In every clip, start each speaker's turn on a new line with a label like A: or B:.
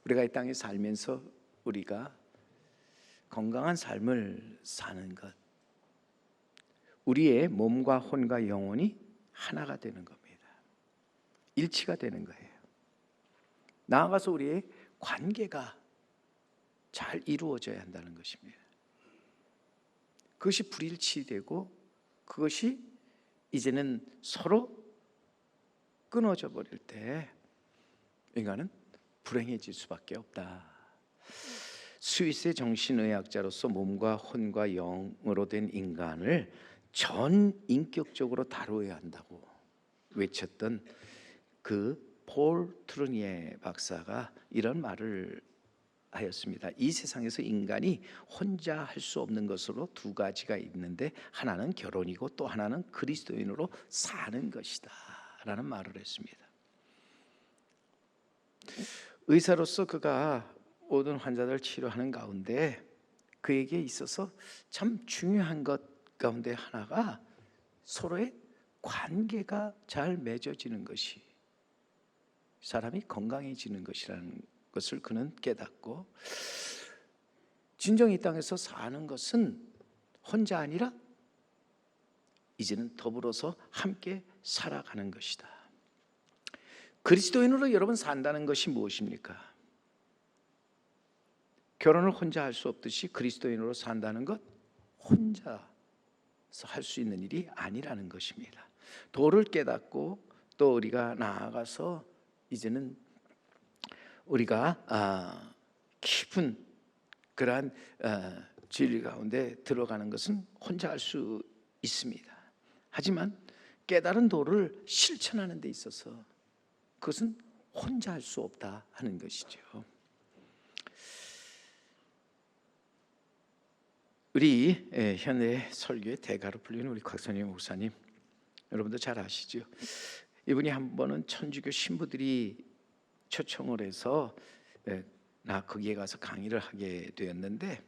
A: 우리가 이 땅에 살면서 우리가 건강한 삶을 사는 것, 우리의 몸과 혼과 영혼이 하나가 되는 겁니다. 일치가 되는 거예요. 나아가서 우리의 관계가 잘 이루어져야 한다는 것입니다. 그것이 불일치되고 그것이 이제는 서로 끊어져 버릴 때 인간은 불행해질 수밖에 없다. 스위스의 정신의학자로서 몸과 혼과 영으로 된 인간을 전 인격적으로 다루어야 한다고 외쳤던 그 폴 트루니에 박사가 이런 말을 하였습니다. 이 세상에서 인간이 혼자 할 수 없는 것으로 두 가지가 있는데 하나는 결혼이고 또 하나는 그리스도인으로 사는 것이다 라는 말을 했습니다. 의사로서 그가 모든 환자들을 치료하는 가운데 그에게 있어서 참 중요한 것 가운데 하나가 서로의 관계가 잘 맺어지는 것이, 사람이 건강해지는 것이라는 것을 그는 깨닫고, 진정 이 땅에서 사는 것은 혼자 아니라 이제는 더불어서 함께 살아가는 것이다. 그리스도인으로 여러분 산다는 것이 무엇입니까? 결혼을 혼자 할 수 없듯이 그리스도인으로 산다는 것 혼자서 할 수 있는 일이 아니라는 것입니다. 도를 깨닫고 또 우리가 나아가서 이제는 우리가 깊은 그러한 진리 가운데 들어가는 것은 혼자 할 수 있습니다. 하지만 깨달은 도를 실천하는 데 있어서 그것은 혼자 할 수 없다 하는 것이죠. 우리 현대 설교의 대가로 불리는 우리 곽선영 목사님, 여러분도 잘 아시죠? 이분이 한 번은 천주교 신부들이 초청을 해서 나 거기에 가서 강의를 하게 되었는데,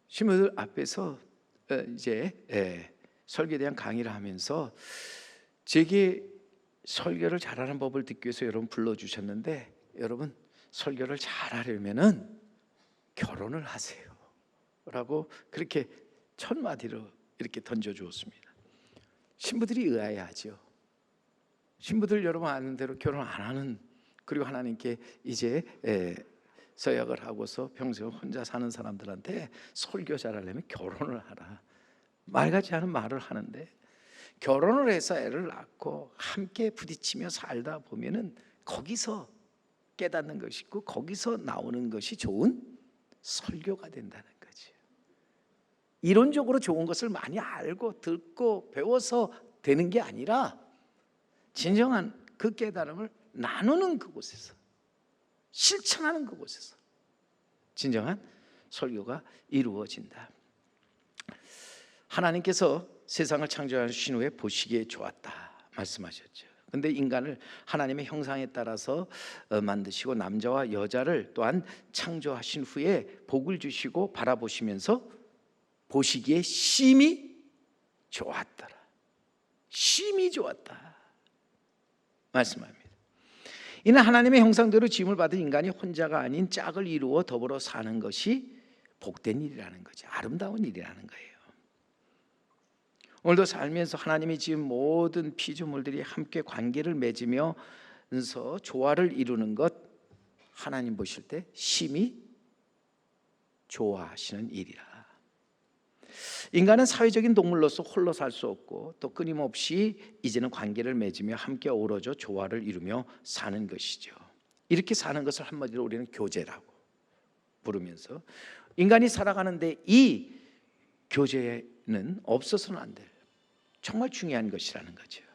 A: 신부들 앞에서 이제 설교에 대한 강의를 하면서 제게 설교를 잘하는 법을 듣기 위해서 여러분 불러주셨는데, 여러분 설교를 잘하려면은 결혼을 하세요 라고 그렇게 첫 마디로 이렇게 던져주었습니다. 신부들이 의아해하죠. 신부들 여러분 아는 대로 결혼 안 하는, 그리고 하나님께 이제 서약을 하고서 평생 혼자 사는 사람들한테 설교 잘하려면 결혼을 하라, 말 같지 않은 말을 하는데, 결혼을 해서 애를 낳고 함께 부딪히며 살다 보면은 거기서 깨닫는 것이 있고 거기서 나오는 것이 좋은 설교가 된다는 거지. 이론적으로 좋은 것을 많이 알고 듣고 배워서 되는 게 아니라 진정한 그 깨달음을 나누는 그곳에서, 실천하는 그곳에서 진정한 설교가 이루어진다. 하나님께서 세상을 창조하신 후에 보시기에 좋았다 말씀하셨죠. 근데 인간을 하나님의 형상에 따라서 만드시고 남자와 여자를 또한 창조하신 후에 복을 주시고 바라보시면서 보시기에 심히 좋았더라, 심히 좋았다 말씀합니다. 이는 하나님의 형상대로 지음을 받은 인간이 혼자가 아닌 짝을 이루어 더불어 사는 것이 복된 일이라는 거죠. 아름다운 일이라는 거예요. 오늘도 살면서 하나님이 지은 모든 피조물들이 함께 관계를 맺으면서 조화를 이루는 것, 하나님 보실 때 심히 좋아하시는 일이라. 인간은 사회적인 동물로서 홀로 살 수 없고 또 끊임없이 이제는 관계를 맺으며 함께 어우러져 조화를 이루며 사는 것이죠. 이렇게 사는 것을 한마디로 우리는 교제라고 부르면서, 인간이 살아가는데 이 교제는 없어서는 안 될 정말 중요한 것이라는 거죠.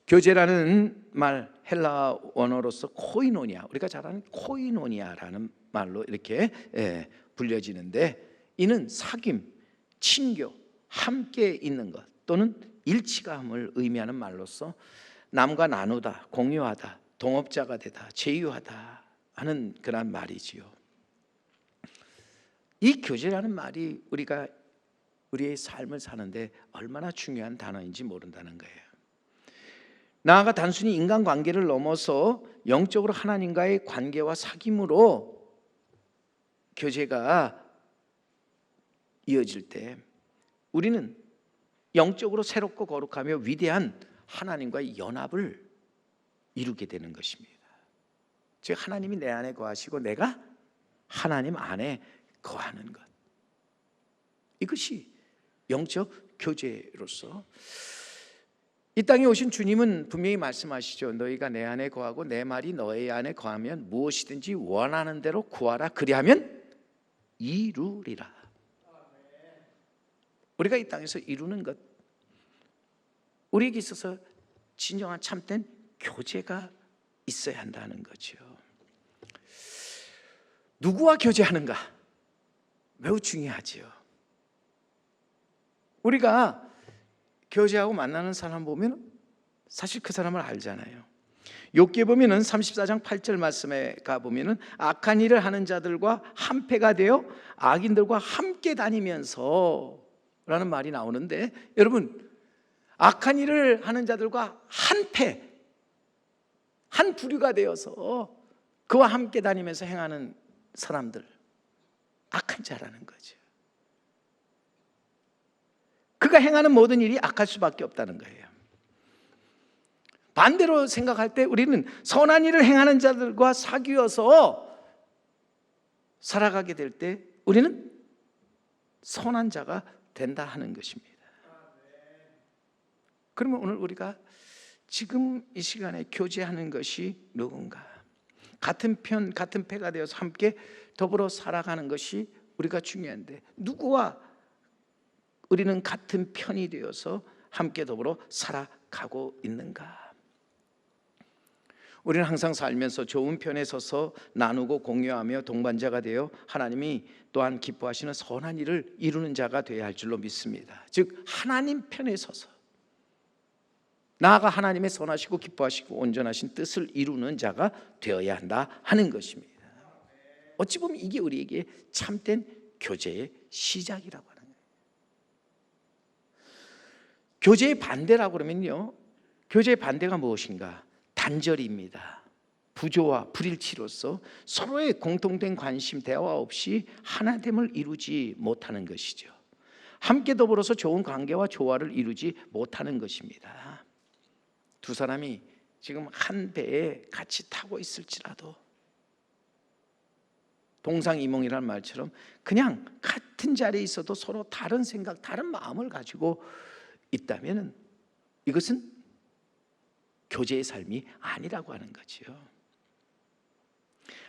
A: 교제라는 말, 헬라 원어로서 코이노니아, 우리가 잘 아는 코이노니아라는 말로 이렇게 불려지는데, 이는 사귐, 친교, 함께 있는 것 또는 일치감을 의미하는 말로서 남과 나누다, 공유하다, 동업자가 되다, 제휴하다 하는 그런 말이지요. 이 교제라는 말이 우리가 우리의 삶을 사는데 얼마나 중요한 단어인지 모른다는 거예요. 나아가 단순히 인간관계를 넘어서 영적으로 하나님과의 관계와 사귐으로 교제가 이어질 때 우리는 영적으로 새롭고 거룩하며 위대한 하나님과의 연합을 이루게 되는 것입니다. 즉 하나님이 내 안에 거하시고 내가 하나님 안에 거하는 것, 이것이 영적 교제로서 이 땅에 오신 주님은 분명히 말씀하시죠. 너희가 내 안에 거하고 내 말이 너희 안에 거하면 무엇이든지 원하는 대로 구하라. 그리하면 이루리라. 우리가 이 땅에서 이루는 것, 우리에게 있어서 진정한 참된 교제가 있어야 한다는 거죠. 누구와 교제하는가? 매우 중요하지요. 우리가 교제하고 만나는 사람 보면 사실 그 사람을 알잖아요. 욥기에 보면은 34장 8절 말씀에 가 보면은 악한 일을 하는 자들과 한패가 되어 악인들과 함께 다니면서 라는 말이 나오는데, 여러분 악한 일을 하는 자들과 한패, 한 부류가 되어서 그와 함께 다니면서 행하는 사람들, 악한 자라는 거죠. 그가 행하는 모든 일이 악할 수밖에 없다는 거예요. 반대로 생각할 때 우리는 선한 일을 행하는 자들과 사귀어서 살아가게 될 때 우리는 선한 자가 된다 하는 것입니다. 그러면 오늘 우리가 지금 이 시간에 교제하는 것이 누군가? 같은 편, 같은 패가 되어서 함께 더불어 살아가는 것이 우리가 중요한데, 누구와 우리는 같은 편이 되어서 함께 더불어 살아가고 있는가? 우리는 항상 살면서 좋은 편에 서서 나누고 공유하며 동반자가 되어 하나님이 또한 기뻐하시는 선한 일을 이루는 자가 되어야 할 줄로 믿습니다. 즉 하나님 편에 서서 나아가 하나님의 선하시고 기뻐하시고 온전하신 뜻을 이루는 자가 되어야 한다 하는 것입니다. 어찌 보면 이게 우리에게 참된 교제의 시작이라고 하는 거예요. 교제의 반대라고 그러면요, 교제의 반대가 무엇인가? 단절입니다. 부조와 불일치로서 서로의 공통된 관심, 대화 없이 하나됨을 이루지 못하는 것이죠. 함께 더불어서 좋은 관계와 조화를 이루지 못하는 것입니다. 두 사람이 지금 한 배에 같이 타고 있을지라도 동상이몽이라는 말처럼 그냥 같은 자리에 있어도 서로 다른 생각, 다른 마음을 가지고 있다면 이것은 교제의 삶이 아니라고 하는 거지요.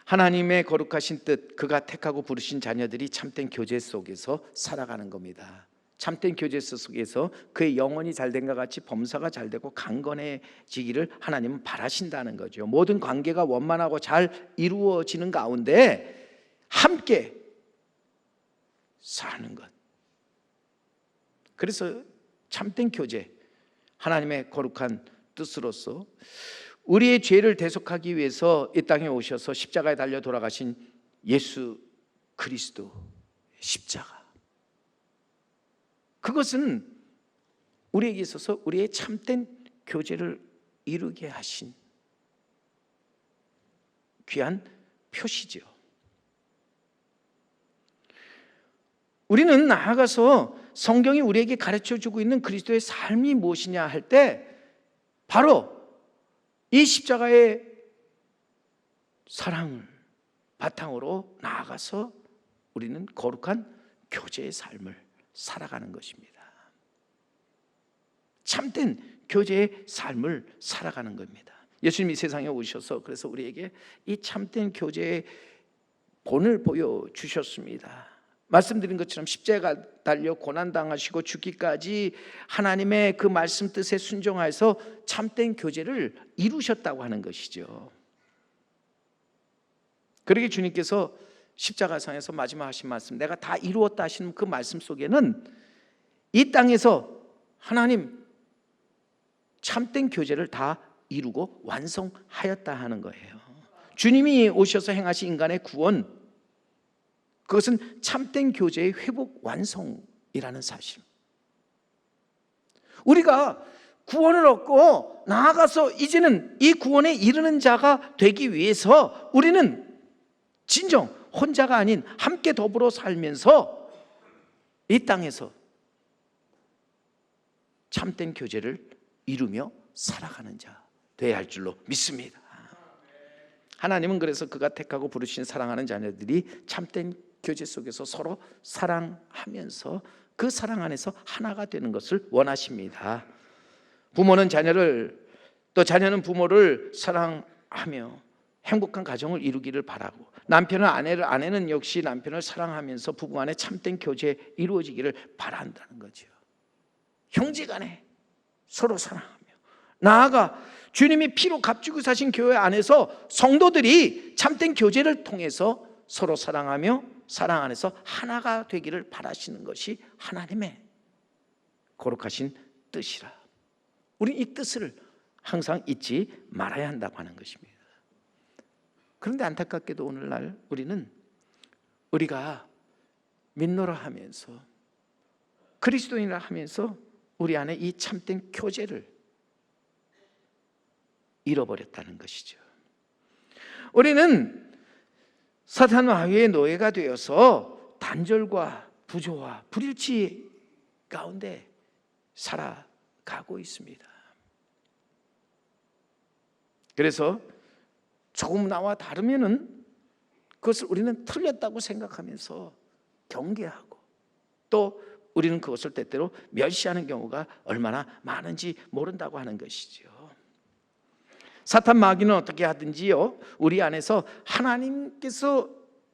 A: 하나님의 거룩하신 뜻, 그가 택하고 부르신 자녀들이 참된 교제 속에서 살아가는 겁니다. 참된 교제 속에서 그의 영혼이 잘된 것 같이 범사가 잘되고 강건해지기를 하나님은 바라신다는 거죠. 모든 관계가 원만하고 잘 이루어지는 가운데 함께 사는 것, 그래서 참된 교제, 하나님의 거룩한 뜻으로서 우리의 죄를 대속하기 위해서 이 땅에 오셔서 십자가에 달려 돌아가신 예수 그리스도 십자가, 그것은 우리에게 있어서 우리의 참된 교제를 이루게 하신 귀한 표시죠. 우리는 나아가서 성경이 우리에게 가르쳐주고 있는 그리스도의 삶이 무엇이냐 할 때 바로 이 십자가의 사랑을 바탕으로 나아가서 우리는 거룩한 교제의 삶을 살아가는 것입니다. 참된 교제의 삶을 살아가는 겁니다. 예수님이 세상에 오셔서 그래서 우리에게 이 참된 교제의 본을 보여주셨습니다. 말씀드린 것처럼 십자가 달려 고난당하시고 죽기까지 하나님의 그 말씀 뜻에 순종하여서 참된 교제를 이루셨다고 하는 것이죠. 그러기에 주님께서 십자가상에서 마지막 하신 말씀, 내가 다 이루었다 하시는 그 말씀 속에는 이 땅에서 하나님 참된 교제를 다 이루고 완성하였다 하는 거예요. 주님이 오셔서 행하신 인간의 구원, 그것은 참된 교제의 회복 완성이라는 사실. 우리가 구원을 얻고 나아가서 이제는 이 구원에 이르는 자가 되기 위해서 우리는 진정 혼자가 아닌 함께 더불어 살면서 이 땅에서 참된 교제를 이루며 살아가는 자 되어야 할 줄로 믿습니다. 하나님은 그래서 그가 택하고 부르신 사랑하는 자녀들이 참된 교제 속에서 서로 사랑하면서 그 사랑 안에서 하나가 되는 것을 원하십니다. 부모는 자녀를, 또 자녀는 부모를 사랑하며 행복한 가정을 이루기를 바라고, 남편은 아내는 역시 남편을 사랑하면서 부부간에 참된 교제 이루어지기를 바란다는 거죠. 형제간에 서로 사랑하며, 나아가 주님이 피로 값주고 사신 교회 안에서 성도들이 참된 교제를 통해서 서로 사랑하며 사랑 안에서 하나가 되기를 바라시는 것이 하나님의 거룩하신 뜻이라. 우리 이 뜻을 항상 잊지 말아야 한다고 하는 것입니다. 그런데 안타깝게도 오늘날 우리가 믿노라 하면서 그리스도인이라 하면서 우리 안에 이 참된 교제를 잃어버렸다는 것이죠. 우리는 사탄 마귀의 노예가 되어서 단절과 부조와 불일치 가운데 살아가고 있습니다. 그래서 조금 나와 다르면은 그것을 우리는 틀렸다고 생각하면서 경계하고, 또 우리는 그것을 때때로 멸시하는 경우가 얼마나 많은지 모른다고 하는 것이죠. 사탄 마귀는 어떻게 하든지요, 우리 안에서 하나님께서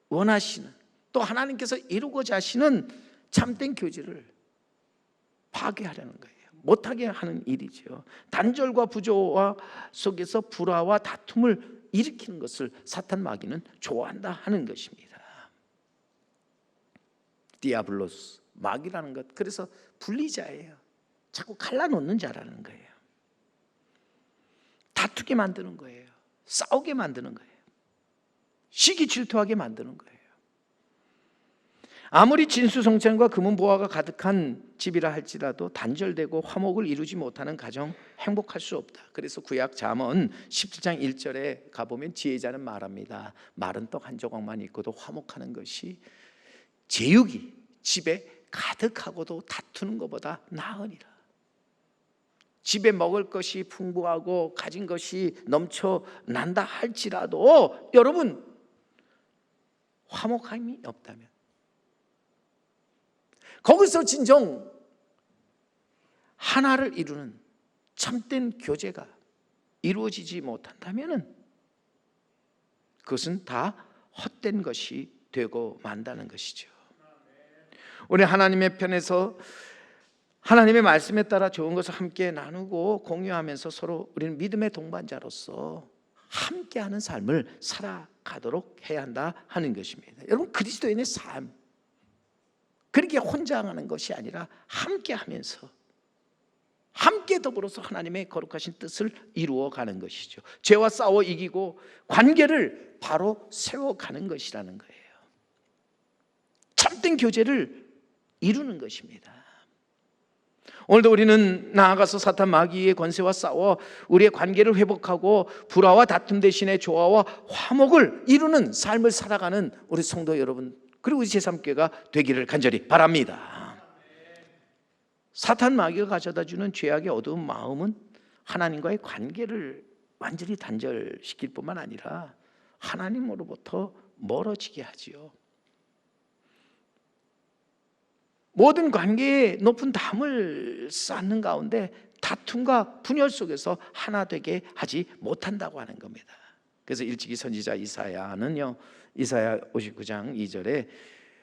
A: 원하시는, 또 하나님께서 이루고자 하시는 참된 교제를 파괴하려는 거예요. 못하게 하는 일이죠. 단절과 부조화 속에서 불화와 다툼을 일으키는 것을 사탄 마귀는 좋아한다 하는 것입니다. 디아블로스, 마귀라는 것, 그래서 분리자예요. 자꾸 갈라놓는 자라는 거예요. 다투게 만드는 거예요. 싸우게 만드는 거예요. 시기 질투하게 만드는 거예요. 아무리 진수성찬과 금은보화가 가득한 집이라 할지라도 단절되고 화목을 이루지 못하는 가정 행복할 수 없다. 그래서 구약 잠언 17장 1절에 가보면 지혜자는 말합니다. 마른 떡 한 조각만 있고도 화목하는 것이 제육이 집에 가득하고도 다투는 것보다 나으니라. 집에 먹을 것이 풍부하고 가진 것이 넘쳐난다 할지라도 여러분 화목함이 없다면, 거기서 진정 하나를 이루는 참된 교제가 이루어지지 못한다면 그것은 다 헛된 것이 되고 만다는 것이죠. 우리 하나님의 편에서 하나님의 말씀에 따라 좋은 것을 함께 나누고 공유하면서 서로 우리는 믿음의 동반자로서 함께하는 삶을 살아가도록 해야 한다 하는 것입니다. 여러분, 그리스도인의 삶, 그렇게 혼자 하는 것이 아니라 함께하면서 함께 더불어서 하나님의 거룩하신 뜻을 이루어가는 것이죠. 죄와 싸워 이기고 관계를 바로 세워가는 것이라는 거예요. 참된 교제를 이루는 것입니다. 오늘도 우리는 나아가서 사탄 마귀의 권세와 싸워 우리의 관계를 회복하고 불화와 다툼 대신에 조화와 화목을 이루는 삶을 살아가는 우리 성도 여러분, 그리고 우리 제3교회가 되기를 간절히 바랍니다. 사탄 마귀가 가져다주는 죄악의 어두운 마음은 하나님과의 관계를 완전히 단절시킬 뿐만 아니라 하나님으로부터 멀어지게 하지요. 모든 관계에 높은 담을 쌓는 가운데 다툼과 분열 속에서 하나 되게 하지 못한다고 하는 겁니다. 그래서 일찍이 선지자 이사야는요, 이사야 59장 2절에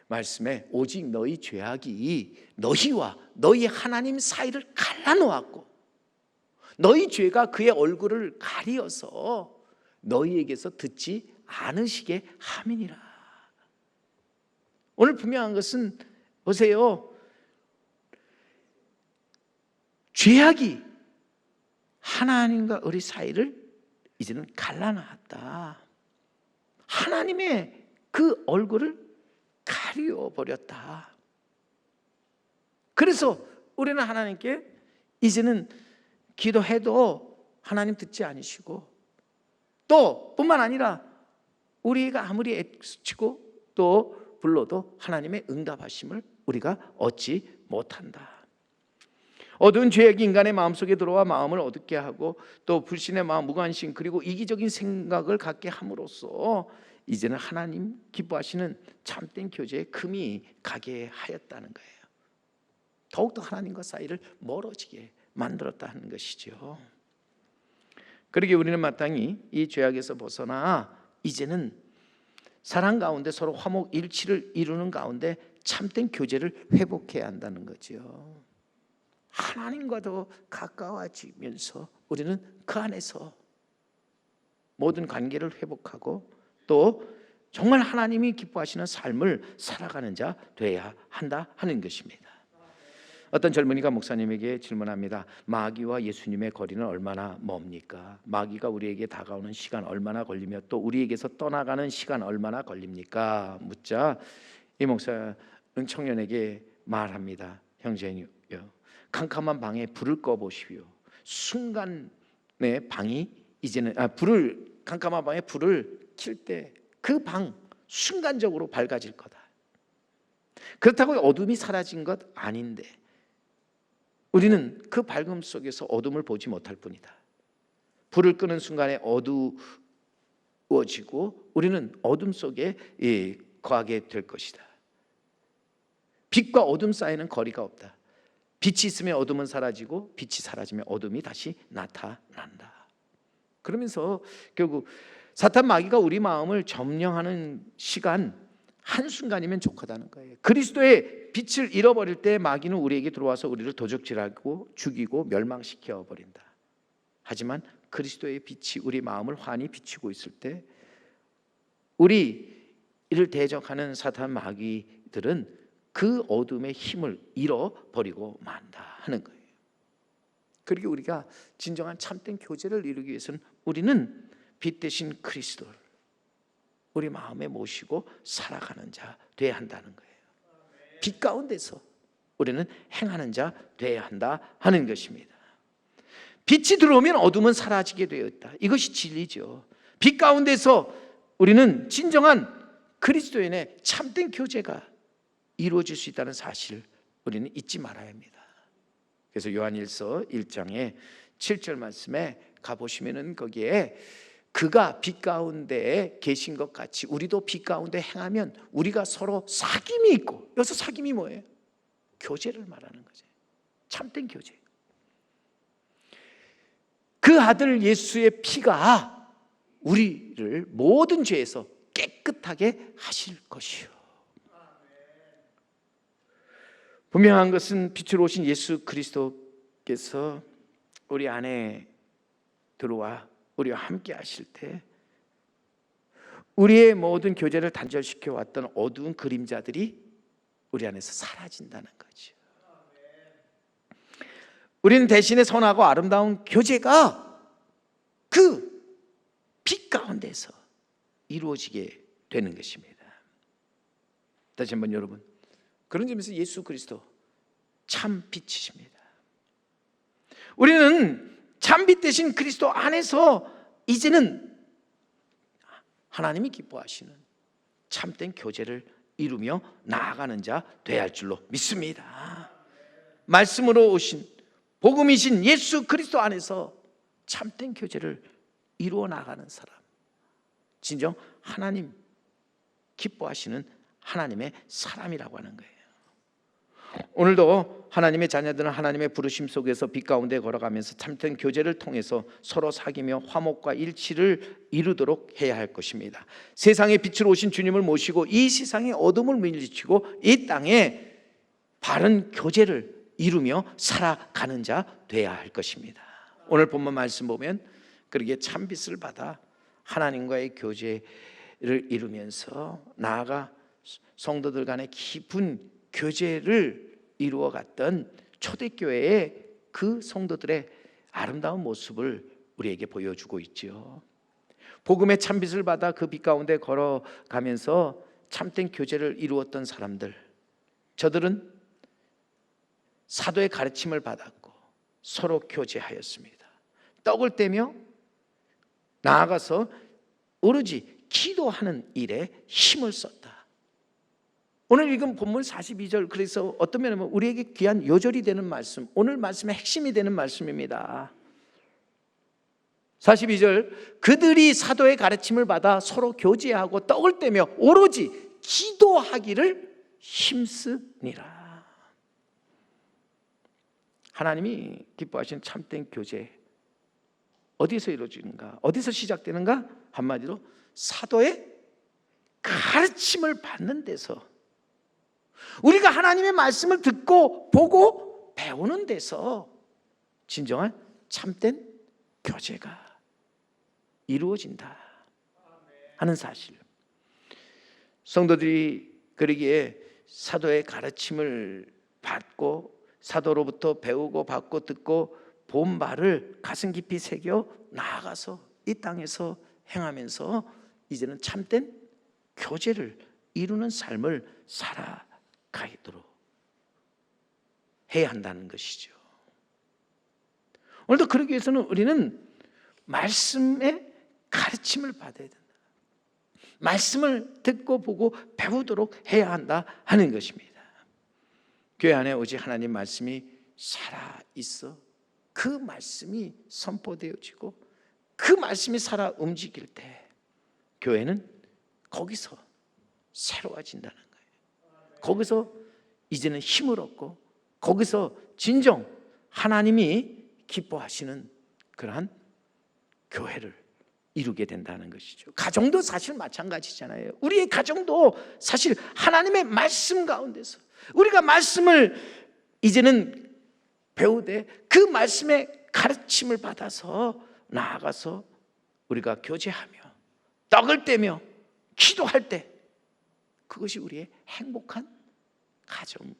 A: 말씀에 오직 너희 죄악이 너희와 너희 하나님 사이를 갈라놓았고 너희 죄가 그의 얼굴을 가리어서 너희에게서 듣지 않으시게 함이니라. 오늘 분명한 것은 보세요, 죄악이 하나님과 우리 사이를 이제는 갈라놨다. 하나님의 그 얼굴을 가려버렸다. 그래서 우리는 하나님께 이제는 기도해도 하나님 듣지 않으시고, 또 뿐만 아니라 우리가 아무리 애쓰고 또 불러도 하나님의 응답하심을 우리가 얻지 못한다. 어두운 죄악이 인간의 마음속에 들어와 마음을 어둡게 하고 또 불신의 마음, 무관심, 그리고 이기적인 생각을 갖게 함으로써 이제는 하나님 기뻐하시는 참된 교제에 금이 가게 하였다는 거예요. 더욱더 하나님과 사이를 멀어지게 만들었다 하는 것이죠. 그러기에 우리는 마땅히 이 죄악에서 벗어나 이제는 사랑 가운데 서로 화목 일치를 이루는 가운데 참된 교제를 회복해야 한다는 거죠. 하나님과 더 가까워지면서 우리는 그 안에서 모든 관계를 회복하고 또 정말 하나님이 기뻐하시는 삶을 살아가는 자 되어야 한다 하는 것입니다. 어떤 젊은이가 목사님에게 질문합니다. 마귀와 예수님의 거리는 얼마나 멉니까? 마귀가 우리에게 다가오는 시간 얼마나 걸리며 또 우리에게서 떠나가는 시간 얼마나 걸립니까? 묻자 이 목사는 청년에게 말합니다. 형제요, 캄캄한 방에 불을 꺼보시오. 순간에 방이 이제는 캄캄한 방에 불을 킬 때 그 방 순간적으로 밝아질 거다. 그렇다고 어둠이 사라진 것 아닌데 우리는 그 밝음 속에서 어둠을 보지 못할 뿐이다. 불을 끄는 순간에 어두워지고 우리는 어둠 속에 거하게 될 것이다. 빛과 어둠 사이에는 거리가 없다. 빛이 있으면 어둠은 사라지고 빛이 사라지면 어둠이 다시 나타난다. 그러면서 결국 사탄 마귀가 우리 마음을 점령하는 시간 한순간이면 족하다는 거예요. 그리스도의 빛을 잃어버릴 때 마귀는 우리에게 들어와서 우리를 도적질하고 죽이고 멸망시켜 버린다. 하지만 그리스도의 빛이 우리 마음을 환히 비추고 있을 때 우리를 대적하는 사탄 마귀들은 그 어둠의 힘을 잃어버리고 만다 하는 거예요. 그리고 우리가 진정한 참된 교제를 이루기 위해서는 우리는 빛 대신 그리스도를 우리 마음에 모시고 살아가는 자 되어야 한다는 거예요. 빛 가운데서 우리는 행하는 자 되어야 한다 하는 것입니다. 빛이 들어오면 어둠은 사라지게 되어 있다. 이것이 진리죠. 빛 가운데서 우리는 진정한 그리스도인의 참된 교제가 이루어질 수 있다는 사실을 우리는 잊지 말아야 합니다. 그래서 요한일서 1장의 7절 말씀에 가보시면은 거기에 그가 빛 가운데에 계신 것 같이 우리도 빛 가운데 행하면 우리가 서로 사귐이 있고, 여기서 사귐이 뭐예요? 교제를 말하는 거죠. 참된 교제. 그 아들 예수의 피가 우리를 모든 죄에서 깨끗하게 하실 것이요. 분명한 것은 빛으로 오신 예수 그리스도께서 우리 안에 들어와 우리와 함께 하실 때 우리의 모든 교제를 단절시켜 왔던 어두운 그림자들이 우리 안에서 사라진다는 거죠. 우리는 대신에 선하고 아름다운 교제가 그 빛 가운데서 이루어지게 되는 것입니다. 다시 한번 여러분, 그런 점에서 예수 그리스도 참 빛이십니다. 우리는 참 빛 대신 그리스도 안에서 이제는 하나님이 기뻐하시는 참된 교제를 이루며 나아가는 자 되어야 할 줄로 믿습니다. 말씀으로 오신 복음이신 예수 그리스도 안에서 참된 교제를 이루어 나가는 사람, 진정 하나님 기뻐하시는 하나님의 사람이라고 하는 거예요. 오늘도 하나님의 자녀들은 하나님의 부르심 속에서 빛 가운데 걸어가면서 참된 교제를 통해서 서로 사귀며 화목과 일치를 이루도록 해야 할 것입니다. 세상의 빛으로 오신 주님을 모시고 이 세상의 어둠을 물리치고 이 땅에 바른 교제를 이루며 살아가는 자 되어야 할 것입니다. 오늘 본문 말씀 보면 그렇게 참빛을 받아 하나님과의 교제를 이루면서 나아가 성도들 간의 깊은 교제를 이루어갔던 초대교회의 그 성도들의 아름다운 모습을 우리에게 보여주고 있죠. 복음의 참빛을 받아 그 빛 가운데 걸어가면서 참된 교제를 이루었던 사람들, 저들은 사도의 가르침을 받았고 서로 교제하였습니다. 떡을 떼며 나아가서 오로지 기도하는 일에 힘을 썼다. 오늘 읽은 본문 42절, 그래서 어떤 면에 보면 우리에게 귀한 요절이 되는 말씀, 오늘 말씀의 핵심이 되는 말씀입니다. 42절, 그들이 사도의 가르침을 받아 서로 교제하고 떡을 떼며 오로지 기도하기를 힘쓰니라. 하나님이 기뻐하시는 참된 교제, 어디서 이루어지는가? 어디서 시작되는가? 한마디로 사도의 가르침을 받는 데서, 우리가 하나님의 말씀을 듣고 보고 배우는 데서 진정한 참된 교제가 이루어진다 하는 사실. 성도들이 그러기에 사도의 가르침을 받고 사도로부터 배우고 받고 듣고 본 바를 가슴 깊이 새겨 나아가서 이 땅에서 행하면서 이제는 참된 교제를 이루는 삶을 살아가도록 해야 한다는 것이죠. 오늘도 그러기 위해서는 우리는 말씀의 가르침을 받아야 된다. 말씀을 듣고 보고 배우도록 해야 한다 하는 것입니다. 교회 안에 오직 하나님 말씀이 살아있어 그 말씀이 선포되어지고 그 말씀이 살아 움직일 때 교회는 거기서 새로워진다는 거예요. 거기서 이제는 힘을 얻고 거기서 진정 하나님이 기뻐하시는 그러한 교회를 이루게 된다는 것이죠. 가정도 사실 마찬가지잖아요. 우리의 가정도 사실 하나님의 말씀 가운데서 우리가 말씀을 이제는 배우되 그 말씀의 가르침을 받아서 나아가서 우리가 교제하며 떡을 떼며 기도할 때 그것이 우리의 행복한 가정이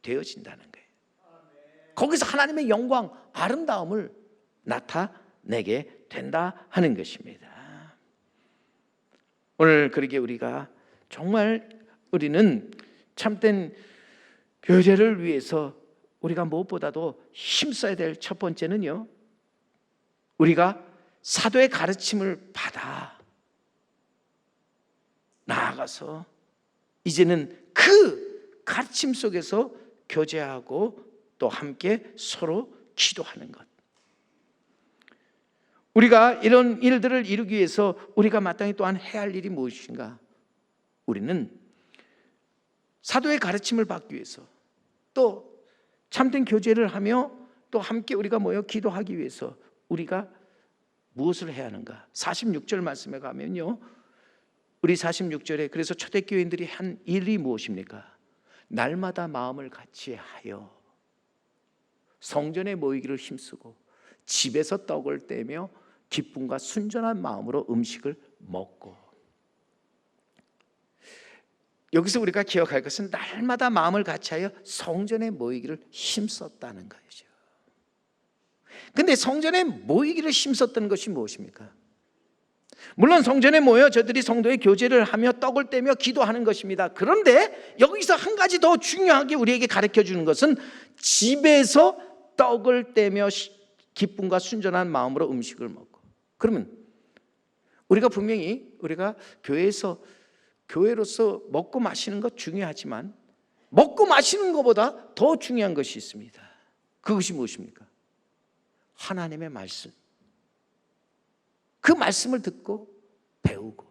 A: 되어진다는 거예요. 거기서 하나님의 영광, 아름다움을 나타내게 된다 하는 것입니다. 오늘 그러기에 우리가 정말 우리는 참된 교제를 위해서 우리가 무엇보다도 힘써야 될 첫 번째는요, 우리가 사도의 가르침을 받아 나아가서 이제는 그 가르침 속에서 교제하고 또 함께 서로 기도하는 것. 우리가 이런 일들을 이루기 위해서 우리가 마땅히 또한 해야 할 일이 무엇인가? 우리는 사도의 가르침을 받기 위해서 또 참된 교제를 하며 또 함께 우리가 모여 기도하기 위해서 우리가 무엇을 해야 하는가? 46절 말씀에 가면요, 우리 46절에 그래서 초대교인들이 한 일이 무엇입니까? 날마다 마음을 같이 하여 성전에 모이기를 힘쓰고 집에서 떡을 떼며 기쁨과 순전한 마음으로 음식을 먹고. 여기서 우리가 기억할 것은 날마다 마음을 같이하여 성전에 모이기를 힘썼다는 것이죠. 그런데 성전에 모이기를 힘썼다는 것이 무엇입니까? 물론 성전에 모여 저들이 성도의 교제를 하며 떡을 떼며 기도하는 것입니다. 그런데 여기서 한 가지 더 중요하게 우리에게 가르쳐 주는 것은 집에서 떡을 떼며 기쁨과 순전한 마음으로 음식을 먹고. 그러면 우리가 분명히 우리가 교회로서 먹고 마시는 것 중요하지만 먹고 마시는 것보다 더 중요한 것이 있습니다. 그것이 무엇입니까? 하나님의 말씀. 그 말씀을 듣고 배우고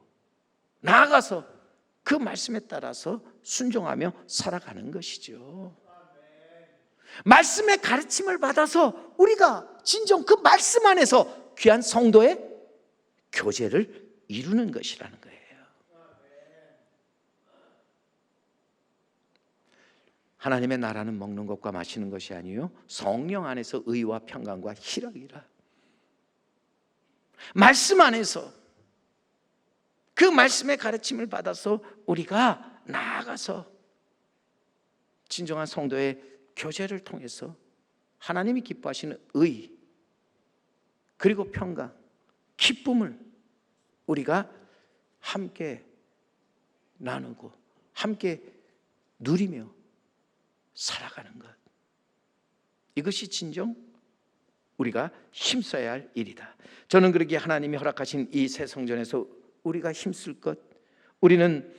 A: 나아가서 그 말씀에 따라서 순종하며 살아가는 것이죠. 말씀의 가르침을 받아서 우리가 진정 그 말씀 안에서 귀한 성도의 교제를 이루는 것이라는 거예요. 하나님의 나라는 먹는 것과 마시는 것이 아니요 성령 안에서 의와 평강과 희락이라. 말씀 안에서 그 말씀의 가르침을 받아서 우리가 나아가서 진정한 성도의 교제를 통해서 하나님이 기뻐하시는 의 그리고 평강, 기쁨을 우리가 함께 나누고 함께 누리며 살아가는 것. 이것이 진정 우리가 힘써야 할 일이다. 저는 그러기에 하나님이 허락하신 이 새 성전에서 우리가 힘쓸 것, 우리는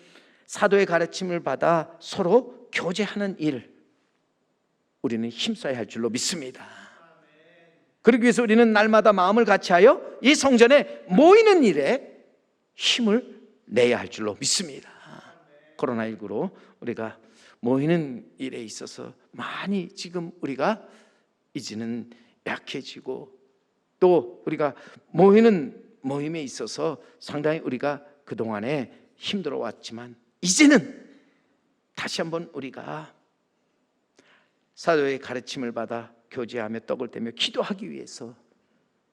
A: 사도의 가르침을 받아 서로 교제하는 일, 우리는 힘써야 할 줄로 믿습니다. 그러기 위해서 우리는 날마다 마음을 같이하여 이 성전에 모이는 일에 힘을 내야 할 줄로 믿습니다. 코로나19로 우리가 모이는 일에 있어서 많이 지금 우리가 이제는 약해지고, 또 우리가 모이는 모임에 있어서 상당히 우리가 그동안에 힘들어 왔지만, 이제는 다시 한번 우리가 사도의 가르침을 받아 교제하며 떡을 떼며 기도하기 위해서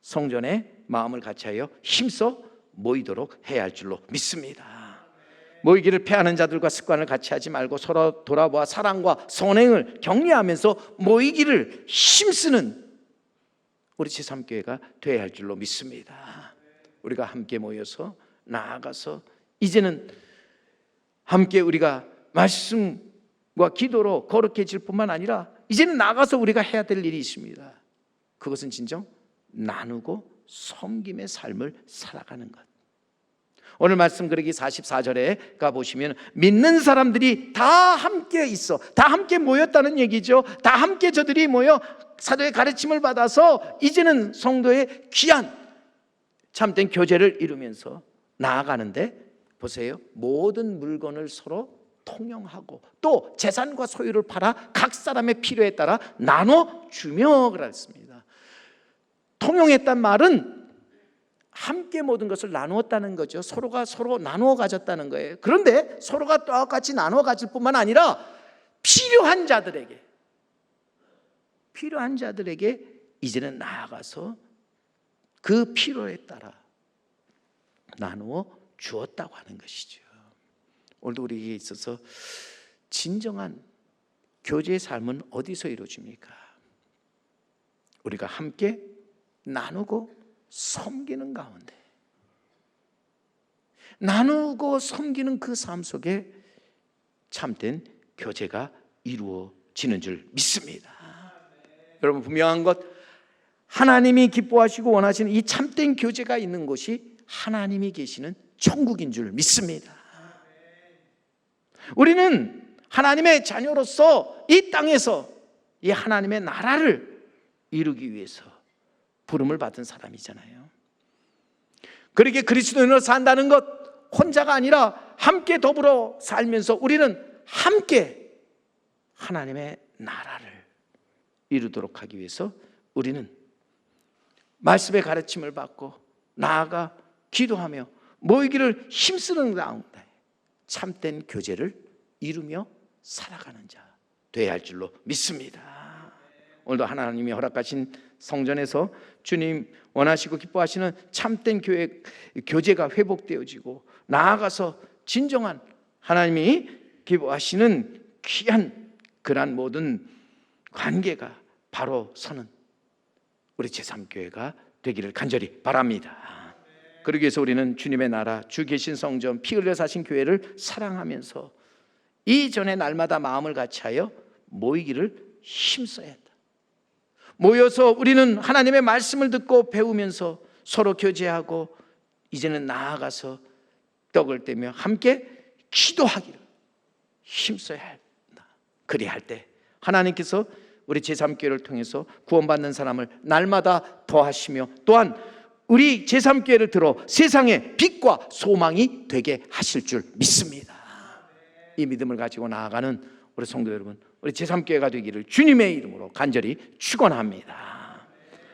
A: 성전에 마음을 같이하여 힘써 모이도록 해야 할 줄로 믿습니다. 모이기를 패하는 자들과 습관을 같이 하지 말고 서로 돌아보아 사랑과 선행을 격려하면서 모이기를 힘쓰는 우리 제3교회가 되어야 할 줄로 믿습니다. 우리가 함께 모여서 나아가서 이제는 함께 우리가 말씀과 기도로 거룩해질 뿐만 아니라 이제는 나가서 우리가 해야 될 일이 있습니다. 그것은 진정 나누고 섬김의 삶을 살아가는 것. 오늘 말씀 그러기 44절에 가보시면 믿는 사람들이 다 함께 있어, 다 함께 모였다는 얘기죠. 다 함께 저들이 모여 사도의 가르침을 받아서 이제는 성도의 귀한 참된 교제를 이루면서 나아가는데, 보세요, 모든 물건을 서로 통용하고 또 재산과 소유를 팔아 각 사람의 필요에 따라 나눠주며 그랬습니다. 통용했단 말은 함께 모든 것을 나누었다는 거죠. 서로가 서로 나누어 가졌다는 거예요. 그런데 서로가 똑같이 나누어 가질 뿐만 아니라 필요한 자들에게 이제는 나아가서 그 필요에 따라 나누어 주었다고 하는 것이죠. 오늘도 우리에게 있어서 진정한 교제의 삶은 어디서 이루어집니까? 우리가 함께 나누고 섬기는 가운데, 나누고 섬기는 그 삶 속에 참된 교제가 이루어지는 줄 믿습니다. 여러분, 분명한 것, 하나님이 기뻐하시고 원하시는 이 참된 교제가 있는 곳이 하나님이 계시는 천국인 줄 믿습니다. 우리는 하나님의 자녀로서 이 땅에서 이 하나님의 나라를 이루기 위해서 부름을 받은 사람이잖아요. 그렇게 그리스도인으로 산다는 것, 혼자가 아니라 함께 더불어 살면서 우리는 함께 하나님의 나라를 이루도록 하기 위해서 우리는 말씀의 가르침을 받고 나아가 기도하며 모이기를 힘쓰는 가운데 참된 교제를 이루며 살아가는 자 되어야 할 줄로 믿습니다. 오늘도 하나님이 허락하신 성전에서 주님 원하시고 기뻐하시는 참된 교제가 회복되어지고 나아가서 진정한 하나님이 기뻐하시는 귀한 그러한 모든 관계가 바로 서는 우리 제3교회가 되기를 간절히 바랍니다. 그러기 위해서 우리는 주님의 나라, 주 계신 성전, 피 흘려 사신 교회를 사랑하면서 이전에 날마다 마음을 같이하여 모이기를 힘써야 한다. 모여서 우리는 하나님의 말씀을 듣고 배우면서 서로 교제하고 이제는 나아가서 떡을 떼며 함께 기도하기를 힘써야 한다. 그리할 때 하나님께서 우리 제3교회를 통해서 구원받는 사람을 날마다 더하시며 또한 우리 제3교회를 들어 세상의 빛과 소망이 되게 하실 줄 믿습니다. 이 믿음을 가지고 나아가는 우리 성도 여러분, 우리 제3교회가 되기를 주님의 이름으로 간절히 축원합니다.